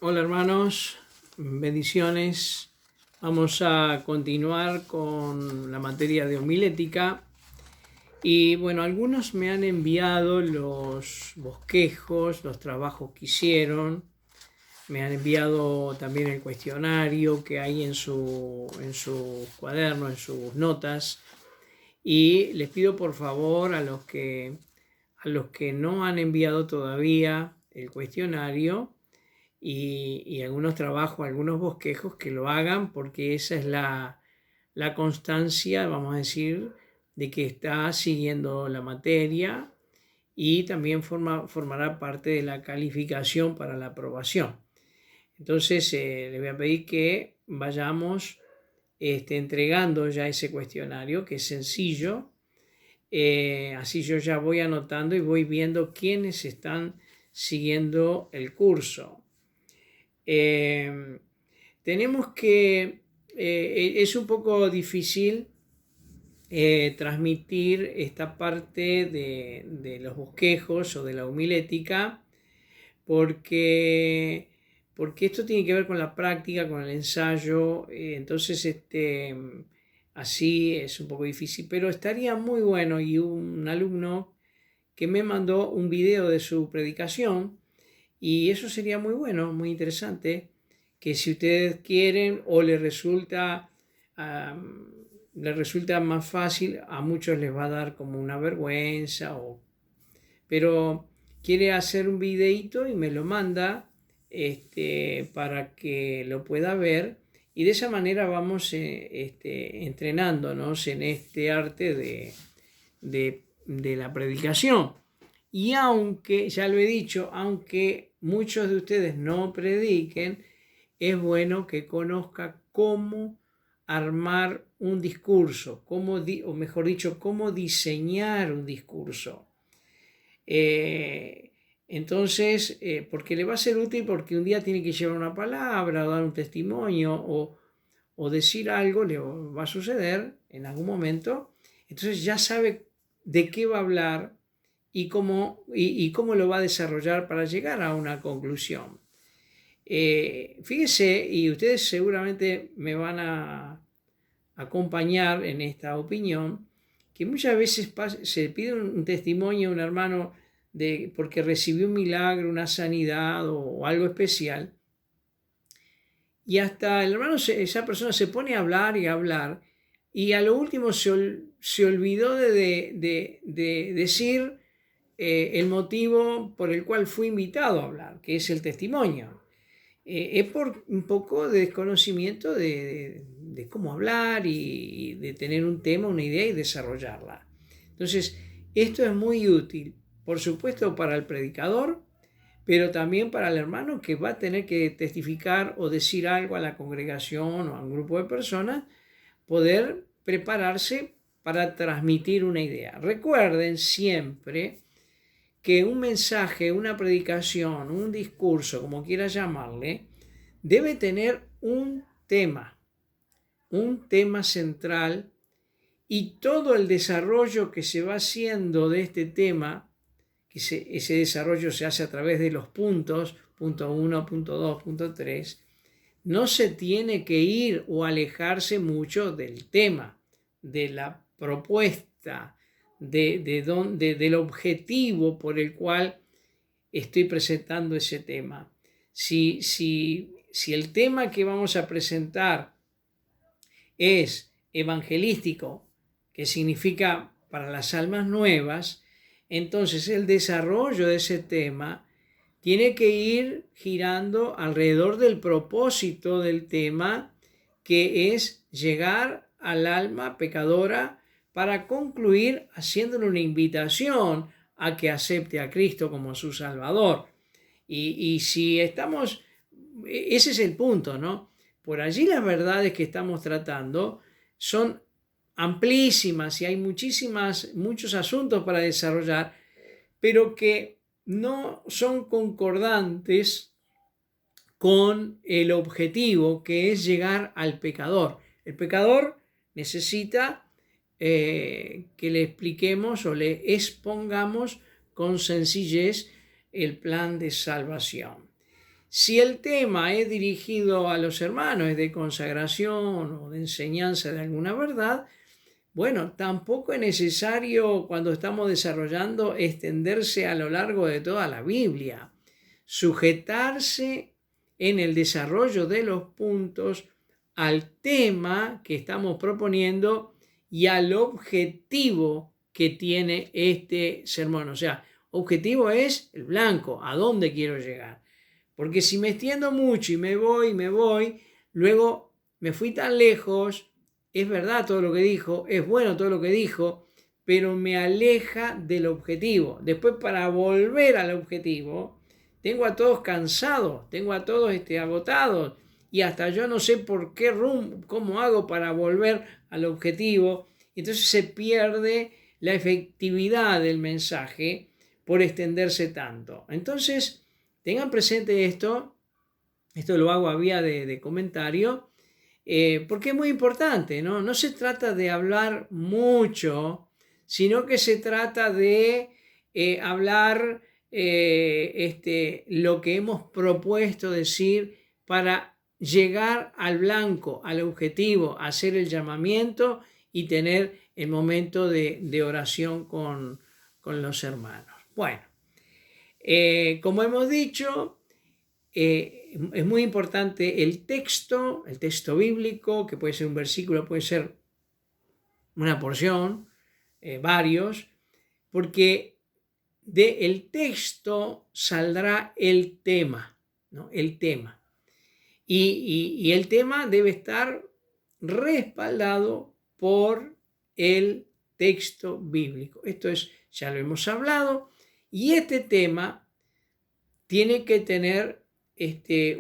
Hola hermanos, bendiciones. Vamos a continuar con la materia de homilética. Y bueno, algunos me han enviado los bosquejos, los trabajos que hicieron. Me han enviado también el cuestionario que hay en su cuaderno, en sus notas. Y les pido por favor a los que no han enviado todavía el cuestionario, y algunos trabajos, algunos bosquejos, que lo hagan, porque esa es la constancia, vamos a decir, de que está siguiendo la materia, y también formará parte de la calificación para la aprobación. Entonces, les voy a pedir que vayamos entregando ya ese cuestionario, que es sencillo. Así yo ya voy anotando y voy viendo quiénes están siguiendo el curso. Tenemos que, es un poco difícil transmitir esta parte de los bosquejos o de la homilética, porque, porque esto tiene que ver con la práctica, con el ensayo. Entonces así es un poco difícil, pero estaría muy bueno. Y un alumno que me mandó un video de su predicación, y eso sería muy bueno, muy interesante, que si ustedes quieren o les resulta más fácil. A muchos les va a dar como una vergüenza, pero quiere hacer un videito y me lo manda, para que lo pueda ver, y de esa manera vamos entrenándonos en este arte de la predicación. Y aunque, ya lo he dicho, aunque muchos de ustedes no prediquen, es bueno que conozca cómo armar un discurso, o mejor dicho, cómo diseñar un discurso. Entonces, porque le va a ser útil, porque un día tiene que llevar una palabra o dar un testimonio, o decir algo, le va a suceder en algún momento. Entonces ya sabe de qué va a hablar y cómo lo va a desarrollar para llegar a una conclusión. Fíjese, y ustedes seguramente me van a acompañar en esta opinión, que muchas veces se pide un testimonio a un hermano porque recibió un milagro, una sanidad o algo especial, y hasta el hermano, esa persona se pone a hablar y a hablar, y a lo último se olvidó de decir el motivo por el cual fue invitado a hablar, que es el testimonio. Es por un poco de desconocimiento de cómo hablar, y de tener un tema, una idea, y desarrollarla. Entonces, esto es muy útil, por supuesto, para el predicador, pero también para el hermano que va a tener que testificar o decir algo a la congregación o a un grupo de personas, poder prepararse para transmitir una idea. Recuerden siempre que un mensaje, una predicación, un discurso, como quiera llamarle, debe tener un tema central, y todo el desarrollo que se va haciendo de este tema, que ese desarrollo se hace a través de los puntos, punto 1, punto 2, punto 3, no se tiene que ir o alejarse mucho del tema, de la propuesta, del objetivo por el cual estoy presentando ese tema. Si el tema que vamos a presentar es evangelístico, que significa para las almas nuevas, entonces el desarrollo de ese tema tiene que ir girando alrededor del propósito del tema, que es llegar al alma pecadora, para concluir haciéndole una invitación a que acepte a Cristo como su Salvador. Y si estamos, ese es el punto, ¿no? Por allí las verdades que estamos tratando son amplísimas, y hay muchos asuntos para desarrollar, pero que no son concordantes con el objetivo, que es llegar al pecador. El pecador necesita que le expliquemos o le expongamos con sencillez el plan de salvación. Si el tema es dirigido a los hermanos, es de consagración o de enseñanza de alguna verdad, bueno, tampoco es necesario cuando estamos desarrollando extenderse a lo largo de toda la Biblia. Sujetarse en el desarrollo de los puntos al tema que estamos proponiendo y al objetivo que tiene este sermón. O sea, objetivo es el blanco, a dónde quiero llegar. Porque si me extiendo mucho y me voy, luego me fui tan lejos, es verdad todo lo que dijo, es bueno todo lo que dijo, pero me aleja del objetivo. Después, para volver al objetivo, tengo a todos cansados, tengo a todos agotados, y hasta yo no sé por qué cómo hago para volver al objetivo. Entonces se pierde la efectividad del mensaje por extenderse tanto. Entonces, tengan presente esto lo hago a vía de comentario, porque es muy importante, ¿no? No se trata de hablar mucho, sino que se trata de hablar lo que hemos propuesto decir para llegar al blanco, al objetivo, hacer el llamamiento y tener el momento de oración con los hermanos. Bueno, como hemos dicho, es muy importante el texto bíblico, que puede ser un versículo, puede ser una porción, varios, porque del texto saldrá el tema, ¿no? El tema. Y el tema debe estar respaldado por el texto bíblico. Esto ya lo hemos hablado, y este tema tiene que tener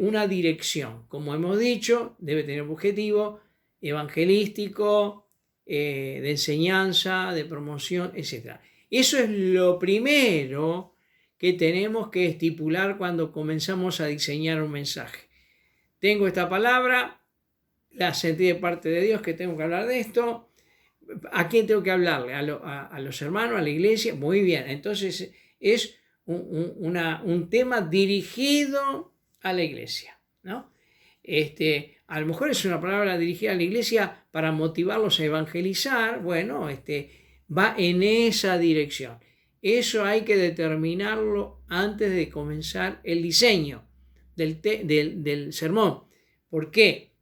una dirección. Como hemos dicho, debe tener un objetivo evangelístico, de enseñanza, de promoción, etc. Eso es lo primero que tenemos que estipular cuando comenzamos a diseñar un mensaje. Tengo esta palabra, la sentí de parte de Dios que tengo que hablar de esto. ¿A quién tengo que hablarle? A los hermanos, a la iglesia. Muy bien, entonces es un tema dirigido a la iglesia, ¿no? A lo mejor es una palabra dirigida a la iglesia para motivarlos a evangelizar. Bueno, va en esa dirección. Eso hay que determinarlo antes de comenzar el diseño del sermón. ¿Por qué?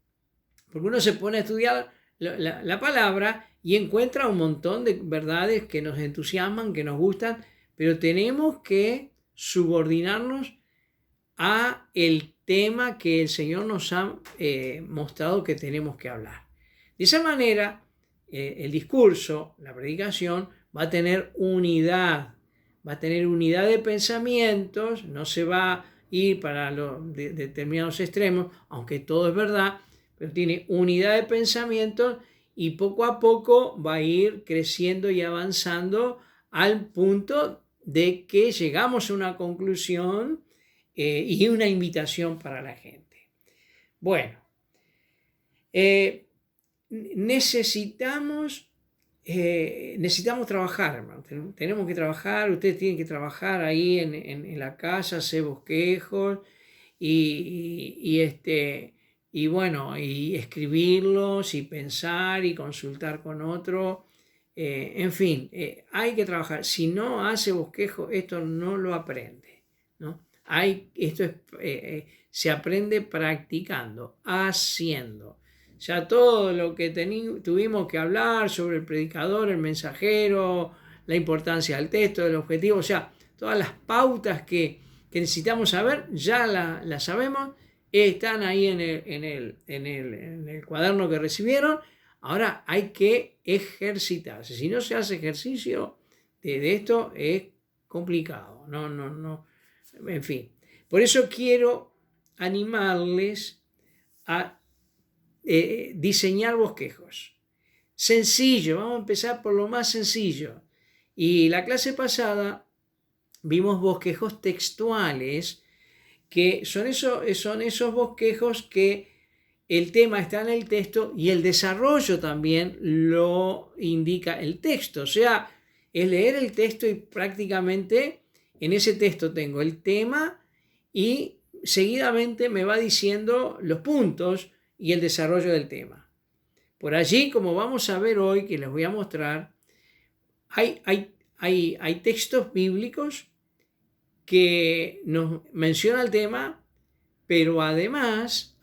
Porque uno se pone a estudiar la palabra y encuentra un montón de verdades que nos entusiasman, que nos gustan, pero tenemos que subordinarnos a el tema que el Señor nos ha mostrado que tenemos que hablar. De esa manera, el discurso, la predicación, va a tener unidad de pensamientos, no se va a ir para determinados extremos, aunque todo es verdad, pero tiene unidad de pensamientos y poco a poco va a ir creciendo y avanzando al punto de que llegamos a una conclusión y una invitación para la gente. Bueno, necesitamos trabajar, hermano. Tenemos que trabajar, ustedes tienen que trabajar ahí en la casa, hacer bosquejos y escribirlos y pensar y consultar con otro. En fin, hay que trabajar. Si no hace bosquejo, esto no lo aprende, ¿no? Se aprende practicando, haciendo. Ya todo lo que tuvimos que hablar sobre el predicador, el mensajero, la importancia del texto, del objetivo, o sea, todas las pautas que necesitamos saber, ya las sabemos, están ahí en el cuaderno que recibieron. Ahora hay que ejercitarse. Si no se hace ejercicio de esto, es complicado. No. En fin. Por eso quiero animarles a diseñar bosquejos. Sencillo, vamos a empezar por lo más sencillo. Y la clase pasada vimos bosquejos textuales, que son esos bosquejos que el tema está en el texto y el desarrollo también lo indica el texto. O sea, es leer el texto y prácticamente en ese texto tengo el tema y seguidamente me va diciendo los puntos y el desarrollo del tema. Por allí, como vamos a ver hoy, que les voy a mostrar, hay textos bíblicos que nos menciona el tema, pero además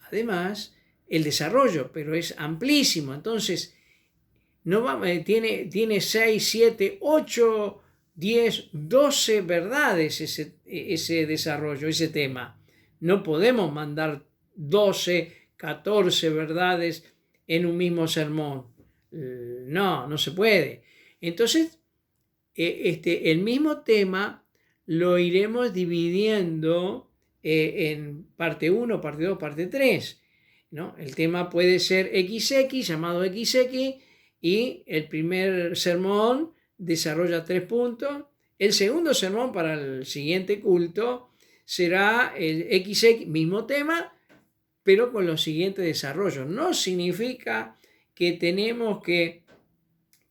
el desarrollo, pero es amplísimo. Entonces, tiene 6, 7, 8, 10, 12 verdades ese desarrollo, ese tema. No podemos mandar 12, 14 verdades en un mismo sermón. No se puede. Entonces, el mismo tema lo iremos dividiendo en parte 1, parte 2, parte 3. ¿no? El tema puede ser XX, llamado XX, y el primer sermón desarrolla 3 puntos. El segundo sermón para el siguiente culto será el XX, mismo tema, pero con los siguientes desarrollos. No significa que tenemos que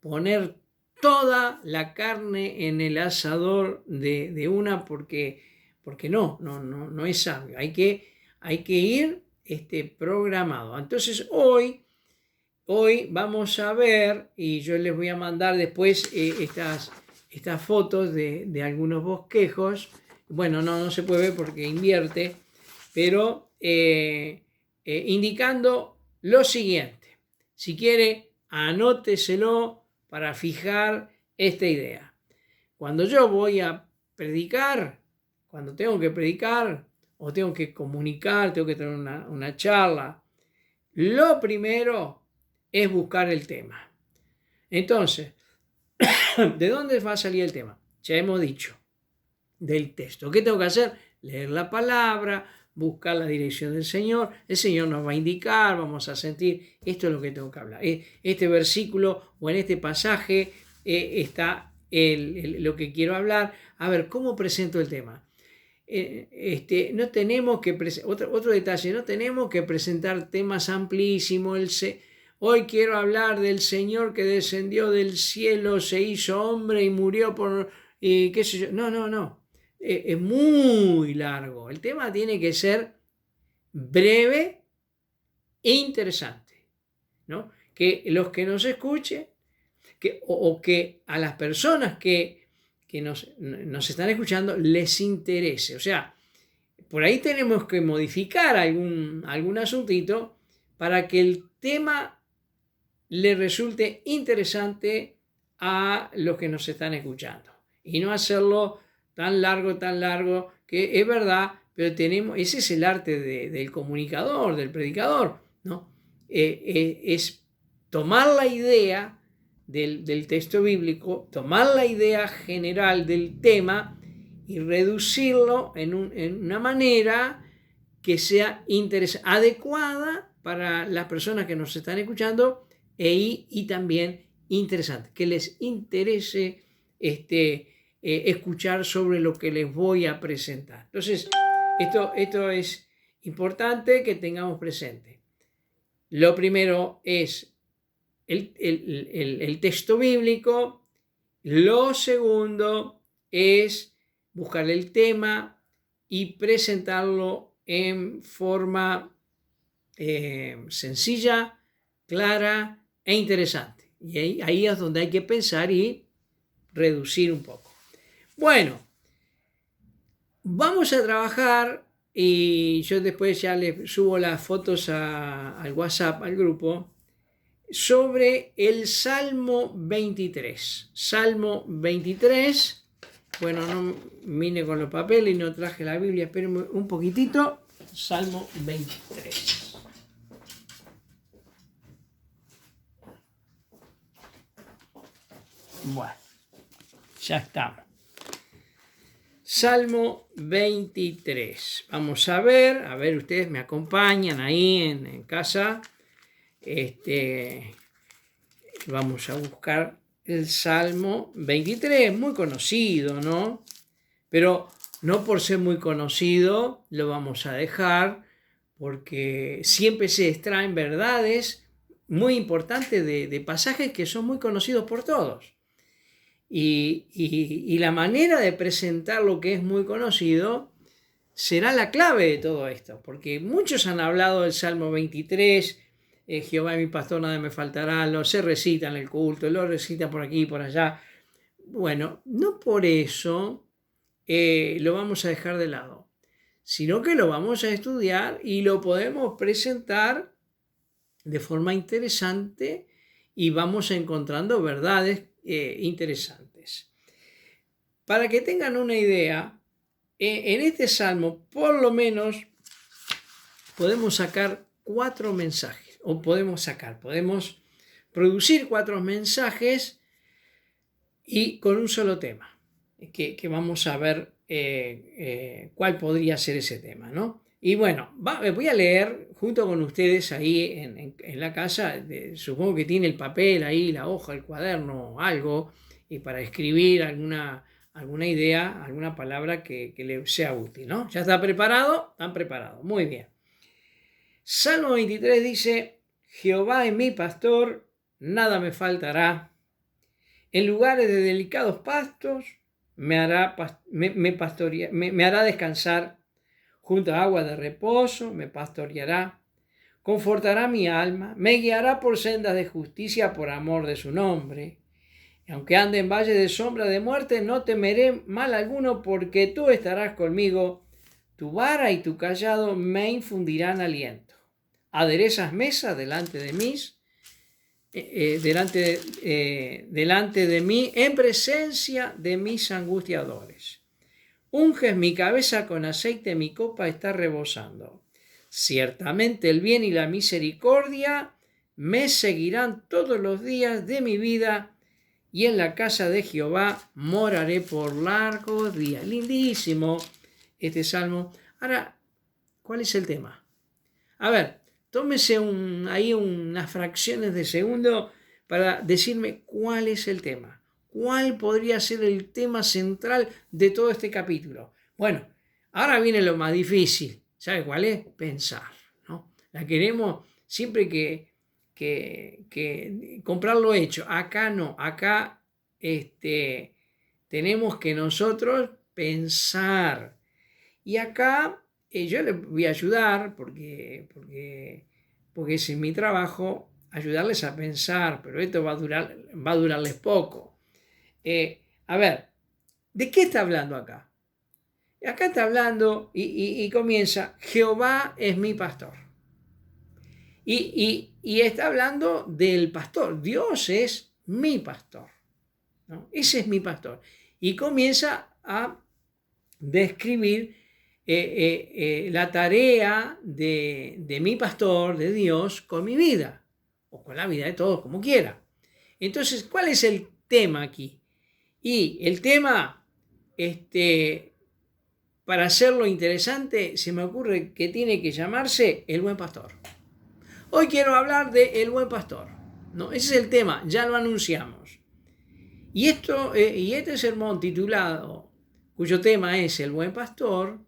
poner toda la carne en el asador de una porque no es sabio. Hay que ir programado. Entonces hoy vamos a ver, y yo les voy a mandar después estas fotos de algunos bosquejos. Bueno, no se puede ver porque invierte, pero indicando lo siguiente. Si quiere, anóteselo para fijar esta idea. Cuando yo voy a predicar, cuando tengo que predicar o tengo que comunicar, tengo que tener una charla, lo primero es buscar el tema. Entonces, ¿de dónde va a salir el tema? Ya hemos dicho, del texto. ¿Qué tengo que hacer? Leer la palabra, buscar la dirección del Señor. El Señor nos va a indicar, vamos a sentir, esto es lo que tengo que hablar. Este versículo o en este pasaje está lo que quiero hablar. A ver, ¿cómo presento el tema? No tenemos que otro detalle, no tenemos que presentar temas amplísimos. Hoy quiero hablar del Señor que descendió del cielo, se hizo hombre y murió por qué sé yo. No. Es muy largo. El tema tiene que ser breve e interesante, ¿no? Que los que nos escuchen, o que a las personas que nos están escuchando les interese. O sea, por ahí tenemos que modificar algún asuntito para que el tema le resulte interesante a los que nos están escuchando y no hacerlo tan largo, que es verdad, pero ese es el arte del comunicador, del predicador, ¿no? Es tomar la idea del texto bíblico, tomar la idea general del tema y reducirlo en una manera que sea adecuada para las personas que nos están escuchando y también interesante, que les interese escuchar sobre lo que les voy a presentar. Entonces, esto es importante que tengamos presente. Lo primero es el texto bíblico. Lo segundo es buscar el tema y presentarlo en forma sencilla, clara e interesante. Y ahí es donde hay que pensar y reducir un poco. Bueno, vamos a trabajar y yo después ya les subo las fotos al WhatsApp, al grupo, sobre el Salmo 23. Salmo 23. Bueno, no vine con los papeles y no traje la Biblia, espérenme un poquitito. Salmo 23. Bueno, ya estamos. Salmo 23. Vamos a ver, ustedes me acompañan ahí en casa. Vamos a buscar el Salmo 23, muy conocido, ¿no? Pero no por ser muy conocido lo vamos a dejar, porque siempre se extraen verdades muy importantes de pasajes que son muy conocidos por todos. Y la manera de presentar lo que es muy conocido será la clave de todo esto, porque muchos han hablado del Salmo 23, Jehová es mi pastor, nada me faltará, se recita en el culto, lo recita por aquí y por allá. Bueno, no por eso lo vamos a dejar de lado, sino que lo vamos a estudiar y lo podemos presentar de forma interesante y vamos encontrando verdades interesantes. Para que tengan una idea, en este salmo por lo menos podemos sacar 4 mensajes, o podemos producir 4 mensajes y con un solo tema, que vamos a ver cuál podría ser ese tema, ¿no? Y bueno, voy a leer junto con ustedes ahí en la casa, supongo que tiene el papel ahí, la hoja, el cuaderno, algo, y para escribir alguna idea, alguna palabra que le sea útil, ¿no? ¿Ya está preparado? ¿Están preparados? Muy bien. Salmo 23 dice, Jehová es mi pastor, nada me faltará. En lugares de delicados pastos me hará descansar. Junto a agua de reposo me pastoreará. Confortará mi alma. Me guiará por sendas de justicia por amor de su nombre. Aunque ande en valle de sombra de muerte, no temeré mal alguno, porque tú estarás conmigo. Tu vara y tu cayado me infundirán aliento. Aderezas mesa delante de mí, delante de mí, en presencia de mis angustiadores. Unges mi cabeza con aceite, mi copa está rebosando. Ciertamente el bien y la misericordia me seguirán todos los días de mi vida, y en la casa de Jehová moraré por largos días. Lindísimo este salmo. Ahora, ¿cuál es el tema? A ver, tómese ahí unas fracciones de segundo para decirme cuál es el tema. ¿Cuál podría ser el tema central de todo este capítulo? Bueno, ahora viene lo más difícil. ¿Sabe cuál es? Pensar, ¿no? La queremos siempre que comprarlo hecho. Acá no, acá tenemos que nosotros pensar. Y acá yo les voy a ayudar, porque es mi trabajo, ayudarles a pensar, pero esto va a durarles poco. A ver, ¿de qué está hablando acá? Acá está hablando y comienza, Jehová es mi pastor. Y está hablando del pastor, Dios es mi pastor, ¿no? Ese es mi pastor. Y comienza a describir la tarea de mi pastor, de Dios, con mi vida, o con la vida de todos, como quiera. Entonces, ¿cuál es el tema aquí? Y el tema, para hacerlo interesante, se me ocurre que tiene que llamarse El Buen Pastor. Hoy quiero hablar de El Buen Pastor, ¿no? Ese es el tema, ya lo anunciamos. Y este sermón titulado, cuyo tema es El Buen Pastor,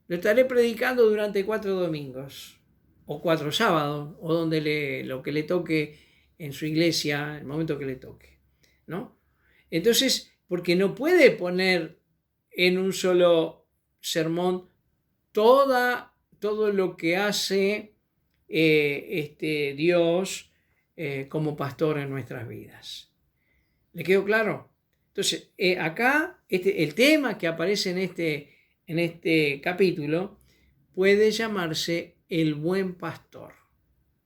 lo estaré predicando durante 4 domingos, o 4 sábados, o lo que le toque en su iglesia, el momento que le toque, ¿no? Entonces, porque no puede poner en un solo sermón todo lo que hace Dios como pastor en nuestras vidas. ¿Le quedó claro? Entonces, acá el tema que aparece en este capítulo puede llamarse el buen pastor.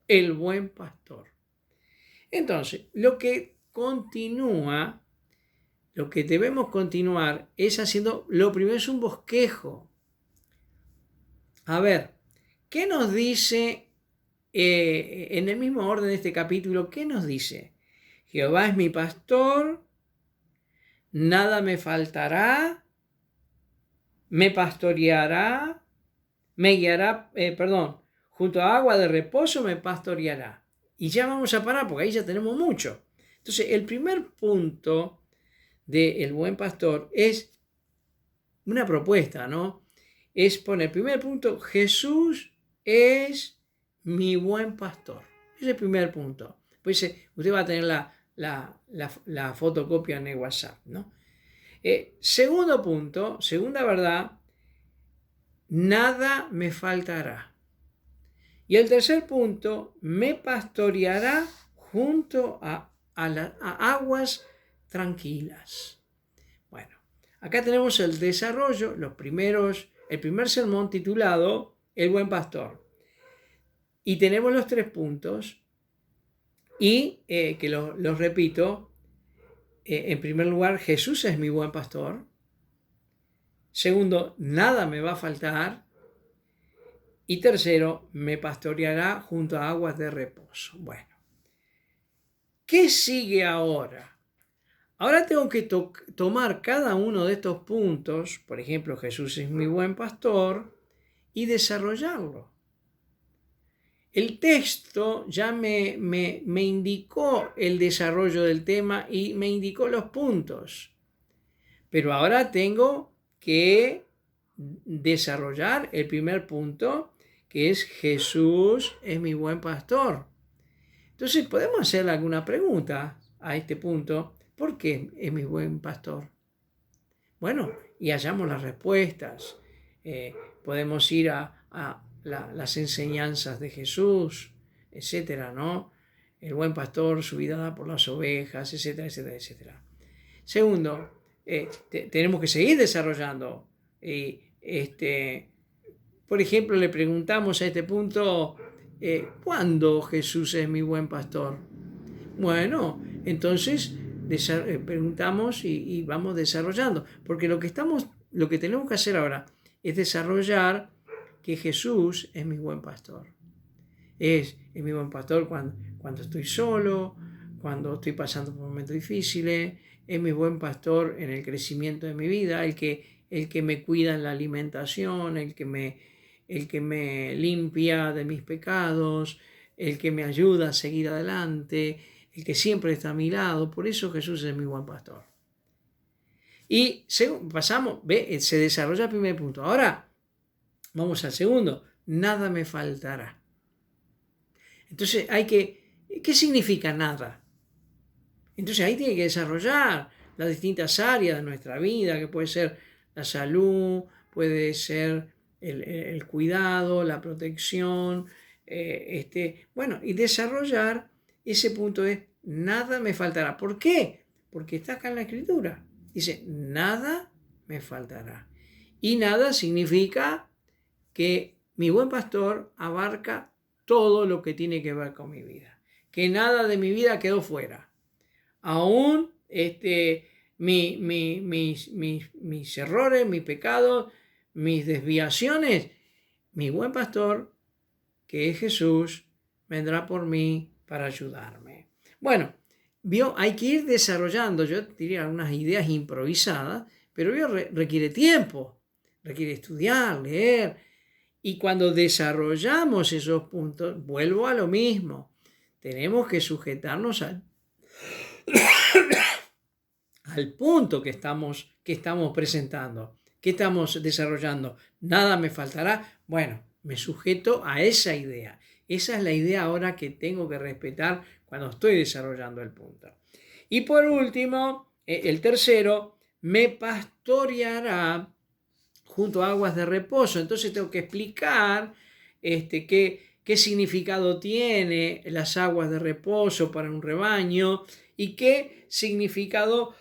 El buen pastor. Entonces, lo que debemos continuar es haciendo, lo primero es un bosquejo. A ver, ¿qué nos dice en el mismo orden de este capítulo? ¿Qué nos dice? Jehová es mi pastor, nada me faltará, me pastoreará, me guiará, junto a agua de reposo me pastoreará. Y ya vamos a parar porque ahí ya tenemos mucho. Entonces, el primer punto del buen pastor es una propuesta, ¿no? Es poner, primer punto, Jesús es mi buen pastor. Es el primer punto. Pues usted va a tener la fotocopia en el WhatsApp, ¿no? Segundo punto, segunda verdad, nada me faltará. Y el tercer punto, me pastoreará junto a aguas tranquilas. Bueno, acá tenemos el desarrollo, el primer sermón titulado El buen pastor. Y tenemos los 3 puntos y que los repito. En primer lugar, Jesús es mi buen pastor. Segundo, nada me va a faltar. Y tercero, me pastoreará junto a aguas de reposo. Bueno, ¿qué sigue ahora? Ahora tengo que tomar cada uno de estos puntos, por ejemplo, Jesús es mi buen pastor, y desarrollarlo. El texto ya me indicó el desarrollo del tema y me indicó los puntos. Pero ahora tengo que desarrollar el primer punto, que es Jesús es mi buen pastor. Entonces podemos hacerle alguna pregunta a este punto. ¿Por qué es mi buen pastor? Bueno, y hallamos las respuestas. Podemos ir a las enseñanzas de Jesús, etcétera, ¿no? El buen pastor, su vida da por las ovejas, etcétera, etcétera, etcétera. Segundo, tenemos que seguir desarrollando. Por ejemplo, le preguntamos a este punto, ¿cuándo Jesús es mi buen pastor? Bueno, entonces preguntamos y vamos desarrollando, porque lo que tenemos que hacer ahora es desarrollar que Jesús es mi buen pastor. Es mi buen pastor cuando estoy solo, cuando estoy pasando por momentos difíciles. Es mi buen pastor en el crecimiento de mi vida, el que me cuida en la alimentación, el que me limpia de mis pecados, el que me ayuda a seguir adelante, el que siempre está a mi lado. Por eso Jesús es mi buen pastor. Y se desarrolla el primer punto. Ahora vamos al segundo. Nada me faltará. Entonces ¿qué significa nada? Entonces ahí tiene que desarrollar las distintas áreas de nuestra vida, que puede ser la salud, puede ser el cuidado, la protección, y desarrollar ese punto de nada me faltará. ¿Por qué? Porque está acá en la Escritura. Dice, nada me faltará. Y nada significa que mi buen pastor abarca todo lo que tiene que ver con mi vida. Que nada de mi vida quedó fuera. Aún mis errores, mis pecados, mis desviaciones, mi buen pastor, que es Jesús, vendrá por mí para ayudarme. Bueno, hay que ir desarrollando, yo diría algunas ideas improvisadas, pero requiere tiempo, requiere estudiar, leer, y cuando desarrollamos esos puntos, vuelvo a lo mismo, tenemos que sujetarnos al punto que estamos presentando, que estamos desarrollando. Nada me faltará. Bueno, me sujeto a esa idea. Esa es la idea ahora que tengo que respetar cuando estoy desarrollando el punto. Y por último, el tercero, me pastoreará junto a aguas de reposo. Entonces tengo que explicar qué significado tiene las aguas de reposo para un rebaño y qué significado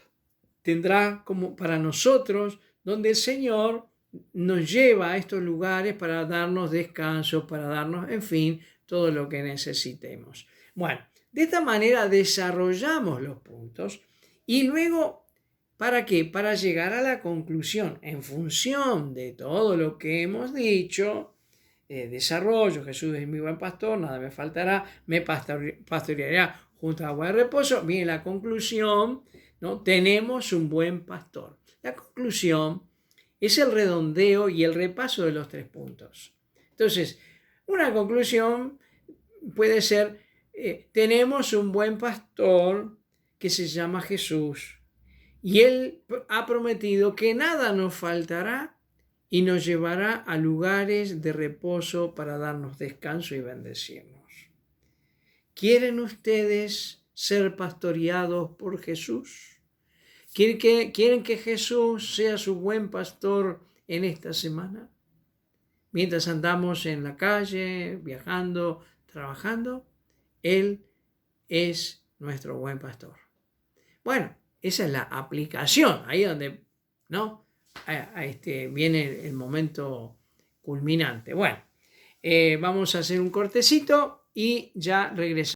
tendrá como para nosotros, donde el Señor nos lleva a estos lugares para darnos descanso, para darnos, en fin, todo lo que necesitemos. Bueno, de esta manera desarrollamos los puntos y luego, ¿para qué? Para llegar a la conclusión, en función de todo lo que hemos dicho, desarrollo, Jesús es mi buen pastor, nada me faltará, me pastoreará junto a agua de reposo. Viene la conclusión, ¿no? Tenemos un buen pastor. La conclusión es el redondeo y el repaso de los 3 puntos. Entonces, una conclusión puede ser, tenemos un buen pastor que se llama Jesús y Él ha prometido que nada nos faltará y nos llevará a lugares de reposo para darnos descanso y bendecirnos. ¿Quieren ustedes ser pastoreados por Jesús? ¿Quieren que Jesús sea su buen pastor en esta semana? mientras andamos en la calle, viajando, trabajando, Él es nuestro buen pastor. Bueno, esa es la aplicación, ahí donde, ¿no? Viene el momento culminante. Bueno, vamos a hacer un cortecito y ya regresamos.